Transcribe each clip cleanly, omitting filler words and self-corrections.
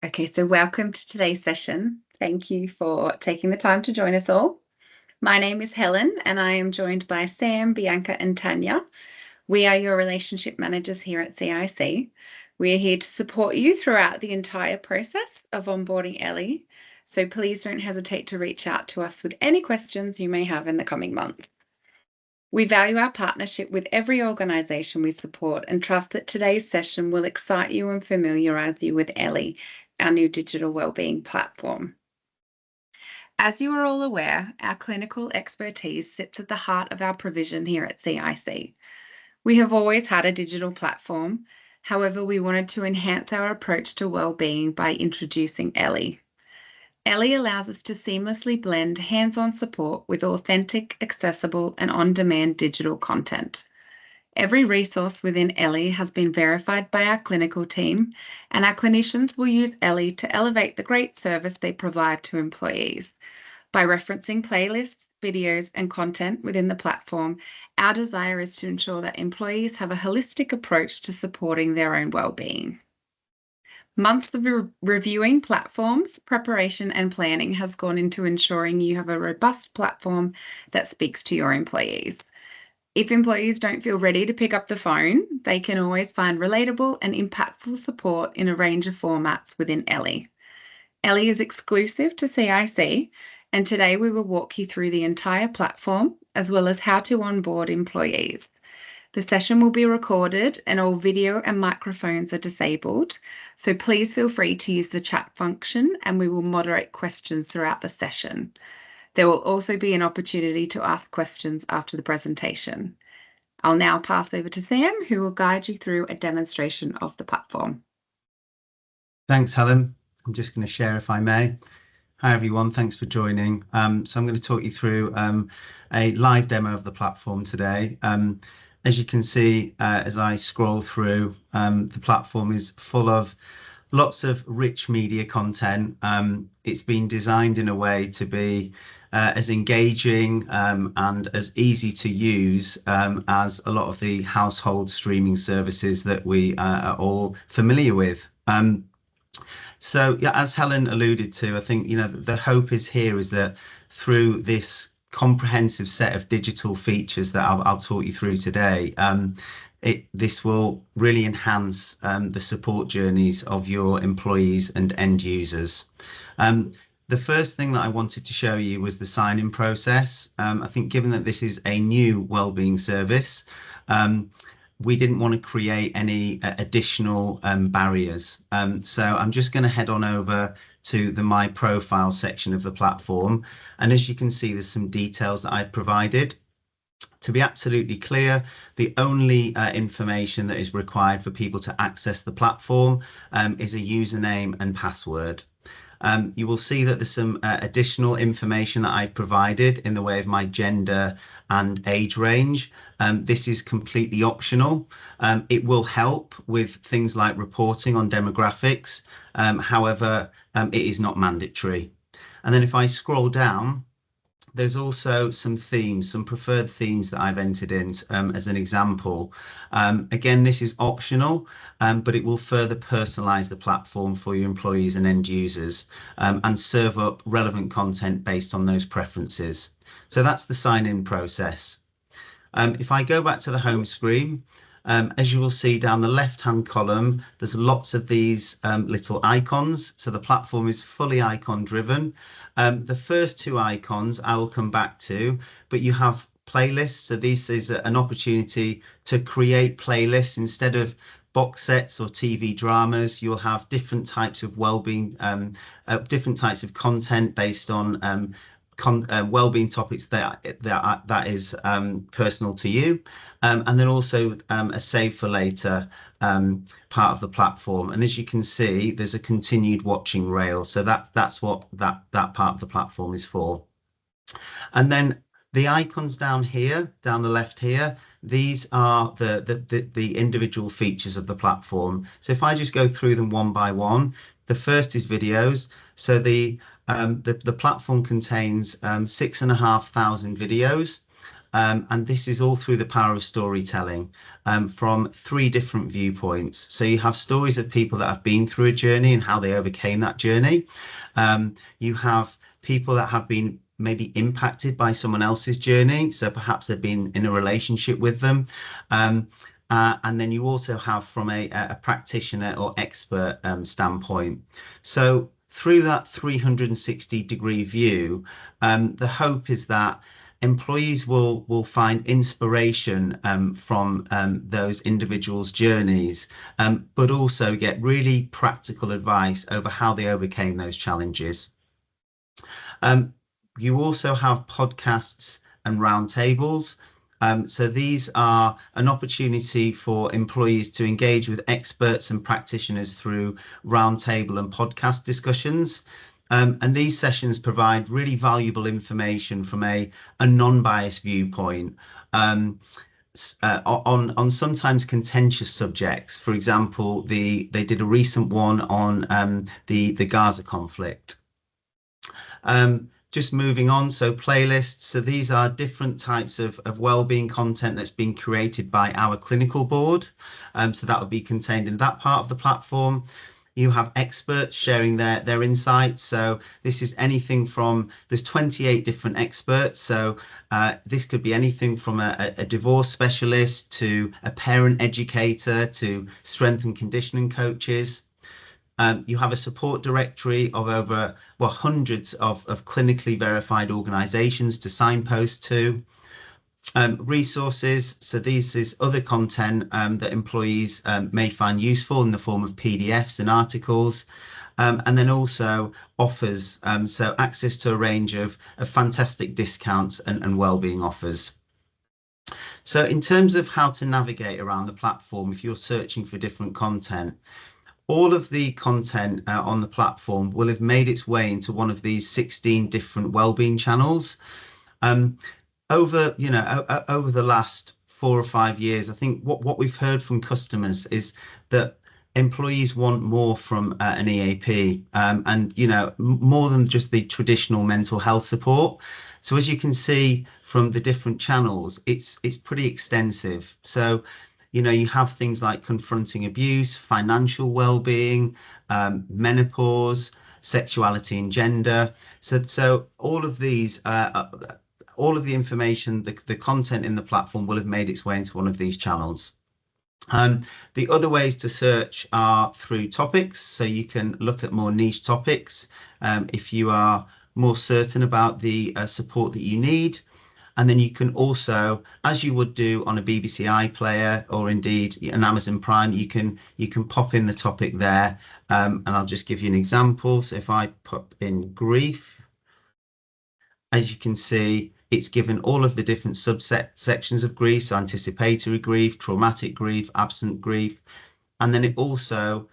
Okay, so welcome to today's session. Thank you for taking the time to join us all. My name is Helen, and I am joined by Sam, Bianca, and Tanya. We are your relationship managers here at CIC. We are here to support you throughout the entire process of onboarding Ellie. So please don't hesitate to reach out to us with any questions you may have in the coming months. We value our partnership with every organisation we support and trust that today's session will excite you and familiarise you with Ellie, our new digital wellbeing platform. As you are all aware, our clinical expertise sits at the heart of our provision here at CIC. We have always had a digital platform. However, we wanted to enhance our approach to wellbeing by introducing Ellie. Ellie allows us to seamlessly blend hands-on support with authentic, accessible, and on-demand digital content. Every resource within Ellie has been verified by our clinical team, and our clinicians will use Ellie to elevate the great service they provide to employees. By referencing playlists, videos, and content within the platform, our desire is to ensure that employees have a holistic approach to supporting their own well-being. Months of reviewing platforms, preparation, and planning has gone into ensuring you have a robust platform that speaks to your employees. If employees don't feel ready to pick up the phone, they can always find relatable and impactful support in a range of formats within Ellie. Ellie is exclusive to CIC, and today we will walk you through the entire platform as well as how to onboard employees. The session will be recorded and all video and microphones are disabled, so please feel free to use the chat function and we will moderate questions throughout the session. There will also be an opportunity to ask questions after the presentation. I'll now pass over to Sam, who will guide you through a demonstration of the platform. Thanks, Helen. I'm just going to share if I may. Hi, everyone. Thanks for joining. So I'm going to talk you through a live demo of the platform today. As you can see, as I scroll through, the platform is full of lots of rich media content. It's been designed in a way to be as engaging and as easy to use as a lot of the household streaming services that we are all familiar with. So yeah, as Helen alluded to, I think, the hope is here is that through this comprehensive set of digital features that I'll talk you through today, this will really enhance the support journeys of your employees and end users. The first thing that I wanted to show you was the sign-in process. I think given that this is a new wellbeing service, we didn't want to create any additional barriers. So I'm just going to head on over to the My Profile section of the platform. And as you can see, there's some details that I've provided. To be absolutely clear, the only information that is required for people to access the platform is a username and password. You will see that there's some additional information that I've provided in the way of my gender and age range. This is completely optional. It will help with things like reporting on demographics. However, it is not mandatory. And then if I scroll down, there's also some themes, some preferred themes that I've entered in as an example. Again, this is optional, but it will further personalize the platform for your employees and end users and serve up relevant content based on those preferences. So that's the sign-in process. If I go back to the home screen, as you will see down the left-hand column, there's lots of these little icons. So the platform is fully icon driven. The first two icons I will come back to, but you have playlists. So this is an opportunity to create playlists instead of box sets or TV dramas. You'll have different types of wellbeing, different types of content based on wellbeing topics that is personal to you, and then also a save for later part of the platform. And as you can see, there's a continued watching rail, so that's what that part of the platform is for. And then the icons down here, down the left here, these are the individual features of the platform. So if I just go through them one by one, the first is videos. So the platform contains 6,500 videos. And this is all through the power of storytelling, from 3 different viewpoints. So you have stories of people that have been through a journey and how they overcame that journey. You have people that have been maybe impacted by someone else's journey. So perhaps they've been in a relationship with them. And then you also have from a practitioner or expert standpoint. So through that 360-degree view, the hope is that employees will find inspiration from those individuals' journeys, but also get really practical advice over how they overcame those challenges. You also have podcasts and roundtables. So these are an opportunity for employees to engage with experts and practitioners through roundtable and podcast discussions. And these sessions provide really valuable information from a non-biased viewpoint on sometimes contentious subjects. For example, they did a recent one on the Gaza conflict. Just moving on, so playlists. So these are different types of wellbeing content that's been created by our clinical board. So that would be contained in that part of the platform. You have experts sharing their insights. So this is anything from, there's 28 different experts. So this could be anything from a divorce specialist to a parent educator to strength and conditioning coaches. You have a support directory of over, well, hundreds of clinically verified organizations to signpost to. Resources, so this is other content that employees may find useful in the form of PDFs and articles. And then also offers, so access to a range of fantastic discounts and wellbeing offers. So in terms of how to navigate around the platform, if you're searching for different content, all of the content on the platform will have made its way into one of these 16 different wellbeing channels. Over the last 4 or 5 years, I think what we've heard from customers is that employees want more from an EAP, and more than just the traditional mental health support. So as you can see from the different channels, it's pretty extensive. So you have things like confronting abuse, financial well-being, menopause, sexuality and gender. So all of these, all of the information, the content in the platform will have made its way into one of these channels. The other ways to search are through topics. So you can look at more niche topics if you are more certain about the support that you need. And then you can also, as you would do on a BBC iPlayer or indeed an Amazon Prime, you can pop in the topic there. And I'll just give you an example. So if I pop in grief, as you can see, it's given all of the different subsections of grief, so anticipatory grief, traumatic grief, absent grief. And then it also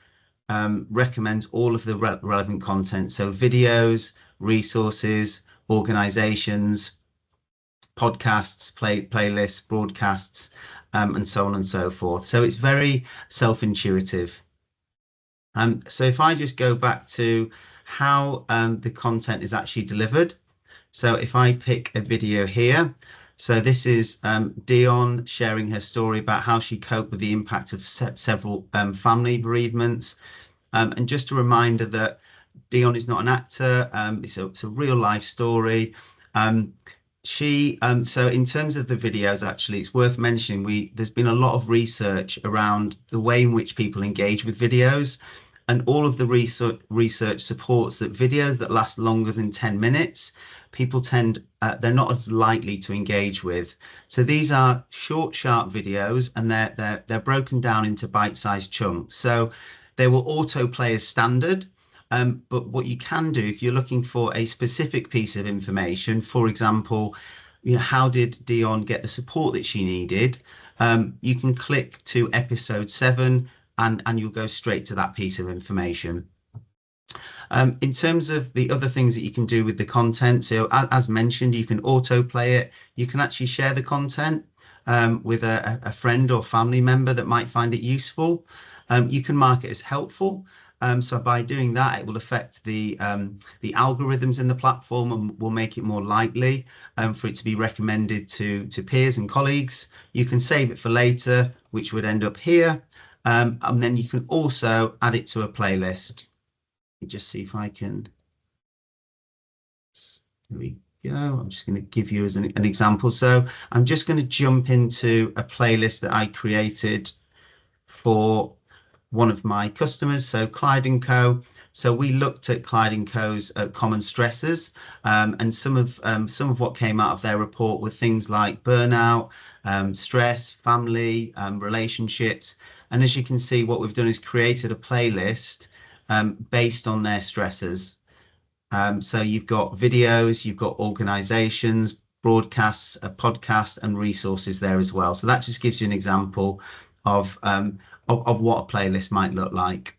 recommends all of the relevant content. So videos, resources, organizations, podcasts, playlists, broadcasts, and so on and so forth. So it's very self-intuitive. So if I just go back to how the content is actually delivered. So if I pick a video here, so this is Dion sharing her story about how she coped with the impact of several family bereavements. And just a reminder that Dion is not an actor, it's a real life story. So in terms of the videos, actually, it's worth mentioning there's been a lot of research around the way in which people engage with videos, and all of the research supports that videos that last longer than 10 minutes, people they're not as likely to engage with. So these are short, sharp videos, and they're broken down into bite-sized chunks. So they will autoplay as standard. But what you can do if you're looking for a specific piece of information, for example, how did Dion get the support that she needed? You can click to episode 7 and you'll go straight to that piece of information. In terms of the other things that you can do with the content, so as mentioned, you can autoplay it. You can actually share the content with a friend or family member that might find it useful. You can mark it as helpful. So by doing that, it will affect the algorithms in the platform and will make it more likely for it to be recommended to peers and colleagues. You can save it for later, which would end up here. And then you can also add it to a playlist. Let me just see if I can. Here we go. I'm just going to give you as an example. So I'm just going to jump into a playlist that I created for one of my customers, so Clyde & Co. So we looked at Clyde & Co.'s common stressors, and some of what came out of their report were things like burnout, stress, family, relationships. And as you can see, what we've done is created a playlist based on their stressors. So you've got videos, you've got organizations, broadcasts, a podcast, and resources there as well. So that just gives you an example of what a playlist might look like.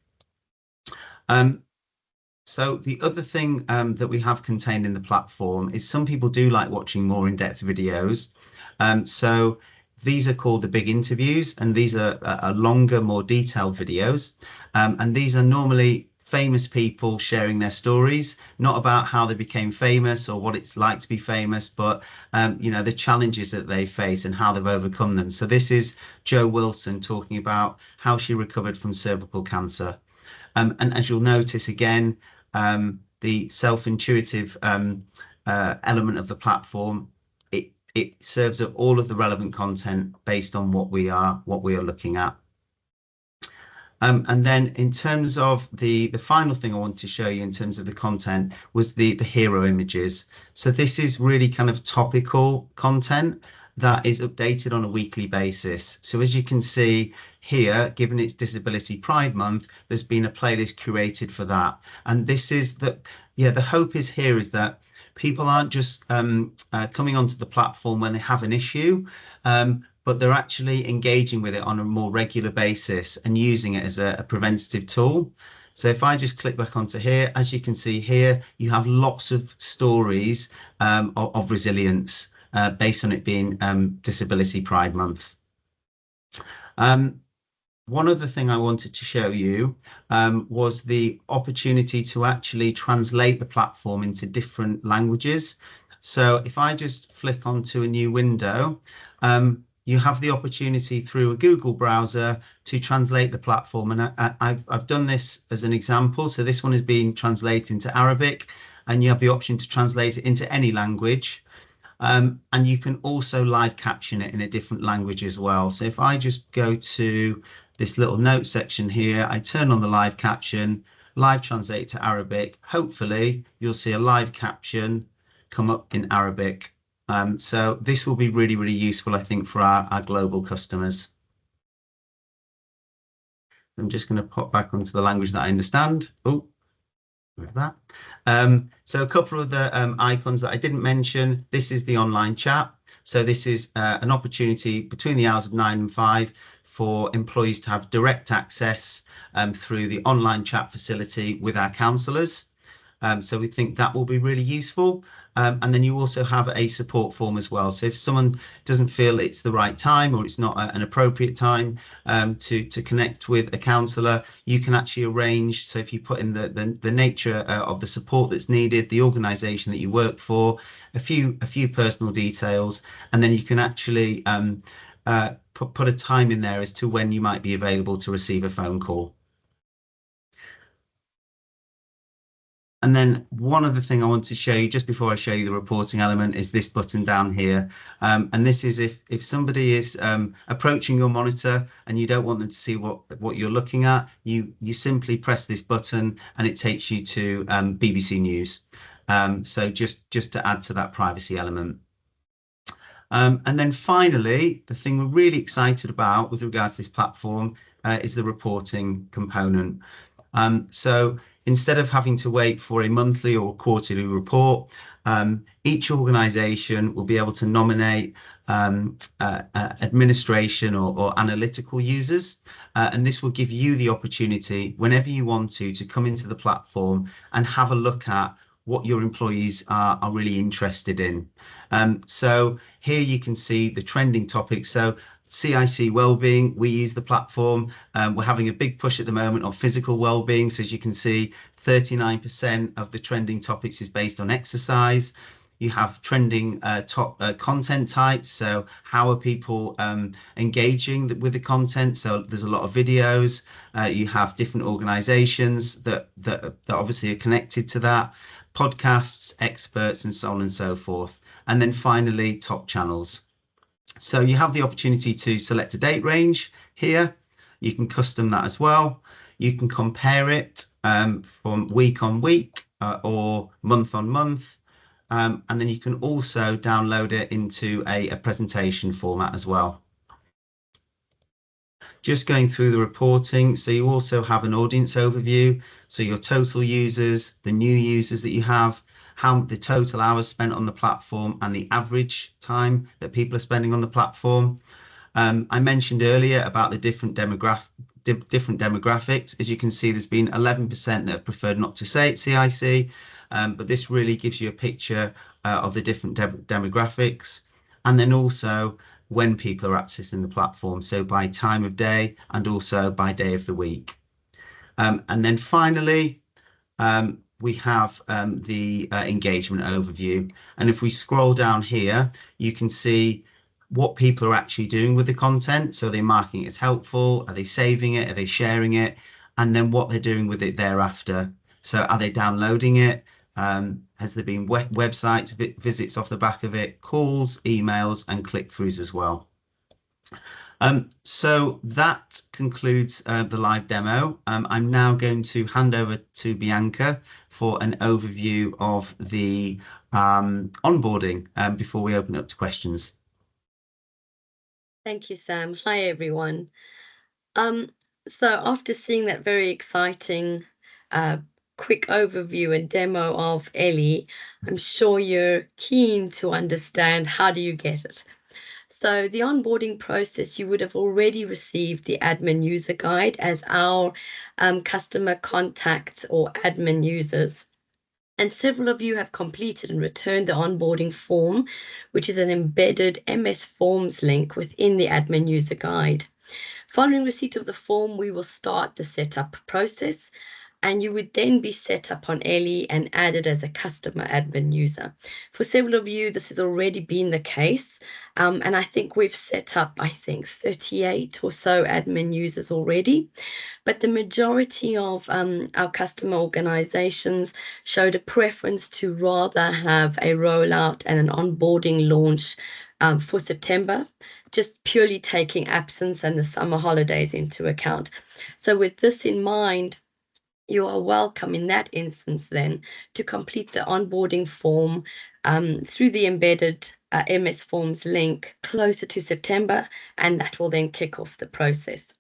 So the other thing that we have contained in the platform is some people do like watching more in-depth videos. So these are called the big interviews, and these are longer, more detailed videos. And these are normally famous people sharing their stories, not about how they became famous or what it's like to be famous, but you know, the challenges that they face and how they've overcome them. So this is Jo Wilson talking about how she recovered from cervical cancer. And as you'll notice again, the self-intuitive element of the platform, it serves up all of the relevant content based on what we are looking at. And then in terms of the final thing I want to show you in terms of the content was the hero images. So this is really kind of topical content that is updated on a weekly basis. So as you can see here, given it's Disability Pride Month, there's been a playlist curated for that. And this is the hope is here is that people aren't just coming onto the platform when they have an issue, but they're actually engaging with it on a more regular basis and using it as a preventative tool. So if I just click back onto here, as you can see here, you have lots of stories of resilience based on it being Disability Pride Month. One other thing I wanted to show you was the opportunity to actually translate the platform into different languages. So if I just flick onto a new window, you have the opportunity through a Google browser to translate the platform. And I've done this as an example. So this one is being translated into Arabic, and you have the option to translate it into any language. And you can also live caption it in a different language as well. So if I just go to this little note section here, I turn on the live caption, live translate to Arabic. Hopefully you'll see a live caption come up in Arabic. So this will be really, really useful, I think, for our global customers. I'm just going to pop back onto the language that I understand. Oh, with that. So a couple of the icons that I didn't mention. This is the online chat. So this is an opportunity between the hours of 9 and 5 for employees to have direct access through the online chat facility with our counsellors. So we think that will be really useful. And then you also have a support form as well. So if someone doesn't feel it's the right time or it's not an appropriate time to connect with a counsellor, you can actually arrange. So if you put in the nature of the support that's needed, the organisation that you work for, a few personal details, and then you can actually put a time in there as to when you might be available to receive a phone call. And then one other thing I want to show you just before I show you the reporting element is this button down here. And this is if somebody is approaching your monitor and you don't want them to see what you're looking at, you simply press this button and it takes you to BBC News. So just to add to that privacy element. And then finally, the thing we're really excited about with regards to this platform is the reporting component. So instead of having to wait for a monthly or quarterly report, each organisation will be able to nominate administration or analytical users. And this will give you the opportunity, whenever you want to come into the platform and have a look at what your employees are really interested in. So here you can see the trending topics. So CIC Wellbeing, we use the platform. We're having a big push at the moment on physical wellbeing. So as you can see, 39% of the trending topics is based on exercise. You have trending top content types. So how are people engaging with the content? So there's a lot of videos. You have different organizations that obviously are connected to that, podcasts, experts, and so on and so forth. And then finally, top channels. So you have the opportunity to select a date range here. You can custom that as well. You can compare it from week on week or month on month. And then you can also download it into a presentation format as well. Just going through the reporting. So you also have an audience overview. So your total users, the new users that you have, how the total hours spent on the platform, and the average time that people are spending on the platform. I mentioned earlier about the different demographics. As you can see, there's been 11% that have preferred not to say CIC, but this really gives you a picture of the different demographics, and then also when people are accessing the platform, so by time of day and also by day of the week. And then finally, we have the engagement overview. And if we scroll down here, you can see what people are actually doing with the content. So they're marking it as helpful, are they saving it, are they sharing it, and then what they're doing with it thereafter. So are they downloading it? Has there been website visits off the back of it, calls, emails, and click-throughs as well? So that concludes the live demo. I'm now going to hand over to Bianca for an overview of the onboarding before we open up to questions. Thank you, Sam. Hi, everyone. So after seeing that very exciting quick overview and demo of Ellie, I'm sure you're keen to understand how do you get it. So the onboarding process, you would have already received the admin user guide as our customer contacts or admin users. And several of you have completed and returned the onboarding form, which is an embedded MS Forms link within the admin user guide. Following receipt of the form, we will start the setup process, and you would then be set up on Ellie and added as a customer admin user. For several of you, this has already been the case, and I think we've set up, 38 or so admin users already, but the majority of our customer organizations showed a preference to rather have a rollout and an onboarding launch for September, just purely taking absence and the summer holidays into account. So with this in mind, you are welcome in that instance then to complete the onboarding form through the embedded MS Forms link closer to September, and that will then kick off the process.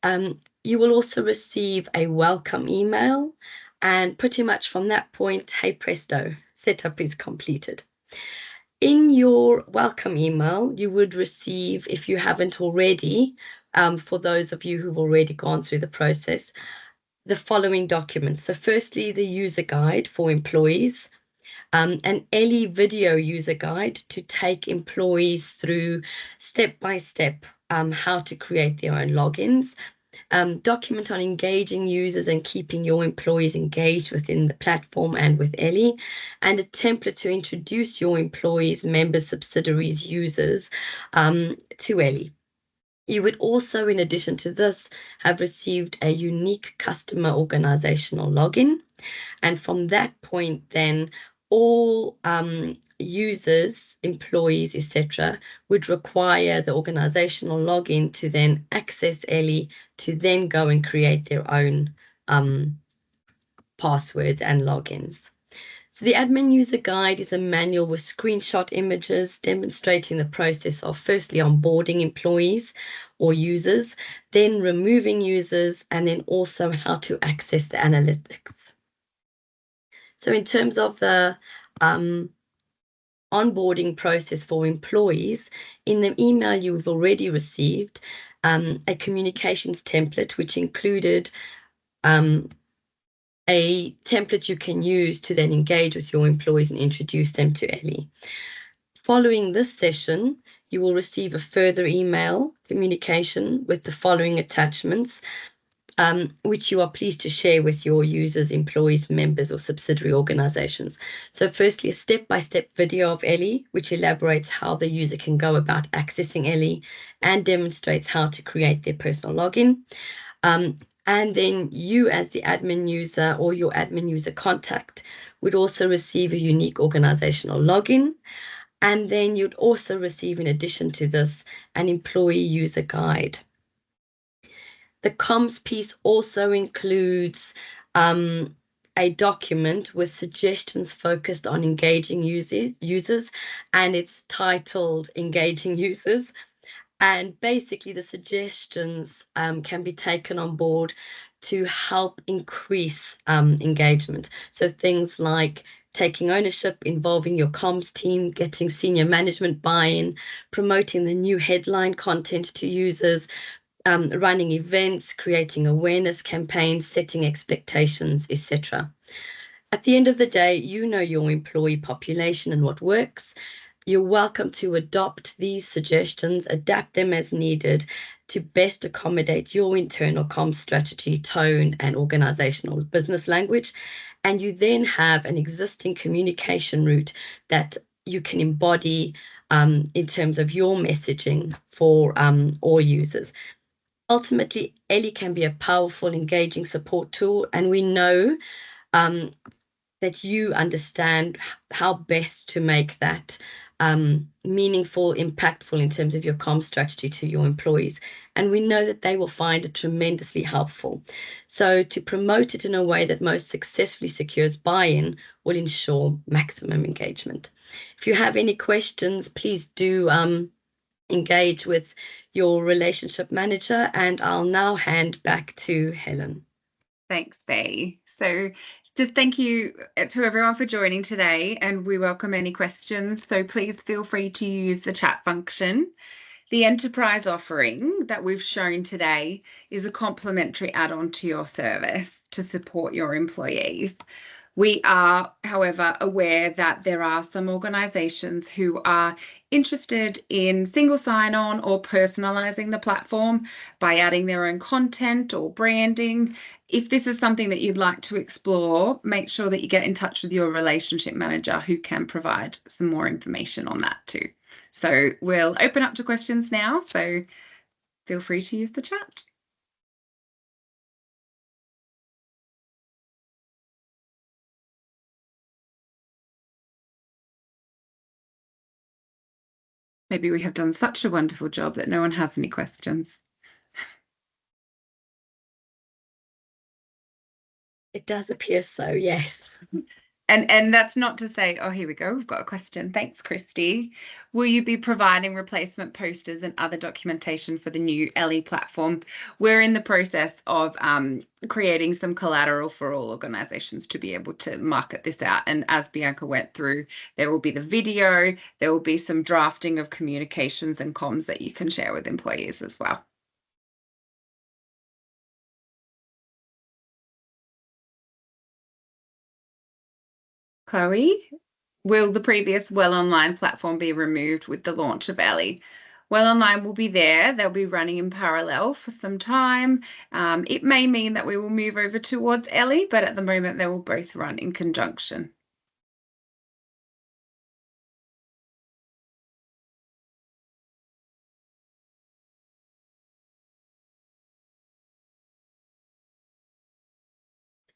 You will also receive a welcome email, and pretty much from that point, hey presto, setup is completed. In your welcome email, you would receive, if you haven't already, for those of you who've already gone through the process, the following documents. So firstly, the user guide for employees, an Ellie video user guide to take employees through step-by-step how to create their own logins, document on engaging users and keeping your employees engaged within the platform and with Ellie, and a template to introduce your employees, members, subsidiaries, users to Ellie. You would also, in addition to this, have received a unique customer organizational login. And from that point, then all users, employees, etc., would require the organizational login to then access Ellie, to then go and create their own passwords and logins. So the admin user guide is a manual with screenshot images demonstrating the process of firstly onboarding employees or users, then removing users, and then also how to access the analytics. So in terms of the onboarding process for employees, in the email you've already received a communications template, which included a template you can use to then engage with your employees and introduce them to Ellie. Following this session, you will receive a further email communication with the following attachments, which you are pleased to share with your users, employees, members, or subsidiary organizations. So firstly, a step-by-step video of Ellie, which elaborates how the user can go about accessing Ellie and demonstrates how to create their personal login. And then you as the admin user or your admin user contact would also receive a unique organizational login. And then you'd also receive, in addition to this, an employee user guide. The comms piece also includes a document with suggestions focused on engaging users, and it's titled Engaging Users. And basically the suggestions can be taken on board to help increase engagement. So things like taking ownership, involving your comms team, getting senior management buy-in, promoting the new headline content to users, running events, creating awareness campaigns, setting expectations, etc. At the end of the day, you know your employee population and what works. You're welcome to adopt these suggestions, adapt them as needed to best accommodate your internal comms strategy, tone, and organizational business language. And you then have an existing communication route that you can embody in terms of your messaging for all users. Ultimately, Ellie can be a powerful, engaging support tool, and we know that you understand how best to make that meaningful, impactful in terms of your comm strategy to your employees. And we know that they will find it tremendously helpful. So to promote it in a way that most successfully secures buy-in will ensure maximum engagement. If you have any questions, please do engage with your relationship manager, and I'll now hand back to Helen. Thanks, Bea. So just thank you to everyone for joining today, and we welcome any questions. So please feel free to use the chat function. The enterprise offering that we've shown today is a complimentary add-on to your service to support your employees. We are, however, aware that there are some organizations who are interested in single sign-on or personalizing the platform by adding their own content or branding. If this is something that you'd like to explore, make sure that you get in touch with your relationship manager who can provide some more information on that too. So we'll open up to questions now, so feel free to use the chat. Maybe we have done such a wonderful job that no one has any questions. It does appear so, yes. And that's not to say, oh, here we go, we've got a question. Thanks, Christy. Will you be providing replacement posters and other documentation for the new Ellie platform? We're in the process of creating some collateral for all organizations to be able to market this out. And as Bianca went through, there will be the video, there will be some drafting of communications and comms that you can share with employees as well. Chloe, will the previous Well Online platform be removed with the launch of Ellie? Well Online will be there. They'll be running in parallel for some time. It may mean that we will move over towards Ellie, but at the moment they will both run in conjunction.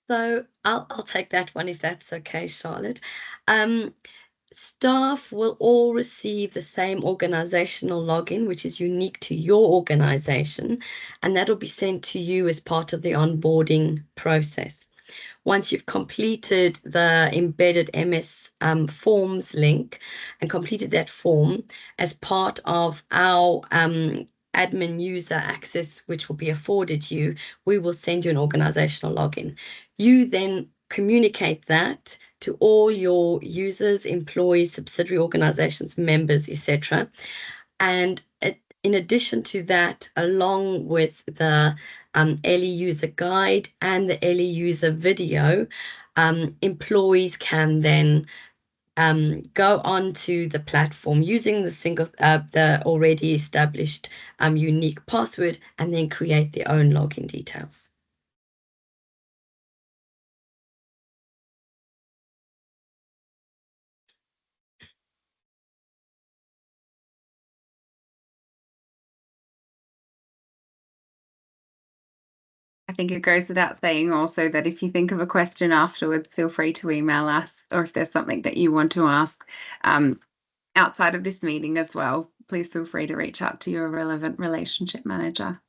So I'll take that one if that's okay, Charlotte. Staff will all receive the same organizational login, which is unique to your organization, and that'll be sent to you as part of the onboarding process. Once you've completed the embedded MS forms link and completed that form as part of our admin user access, which will be afforded you, we will send you an organizational login. You then communicate that to all your users, employees, subsidiary organizations, members, etc. And in addition to that, along with the Ellie user guide and the Ellie user video, employees can then go on to the platform using the already established unique password, and then create their own login details. I think it goes without saying also that if you think of a question afterwards, feel free to email us, or if there's something that you want to ask outside of this meeting as well, please feel free to reach out to your relevant relationship manager.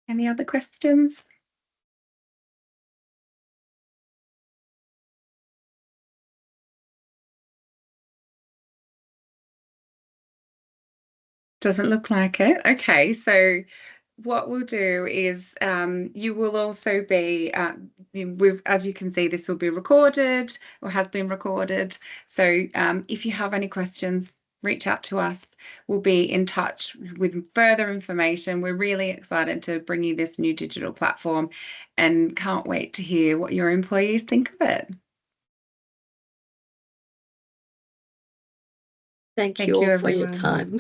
Any other questions? Doesn't look like it. Okay, so what we'll do is you will also be, as you can see, this will be recorded or has been recorded. So if you have any questions, reach out to us. We'll be in touch with further information. We're really excited to bring you this new digital platform and can't wait to hear what your employees think of it. Thank you all for your time.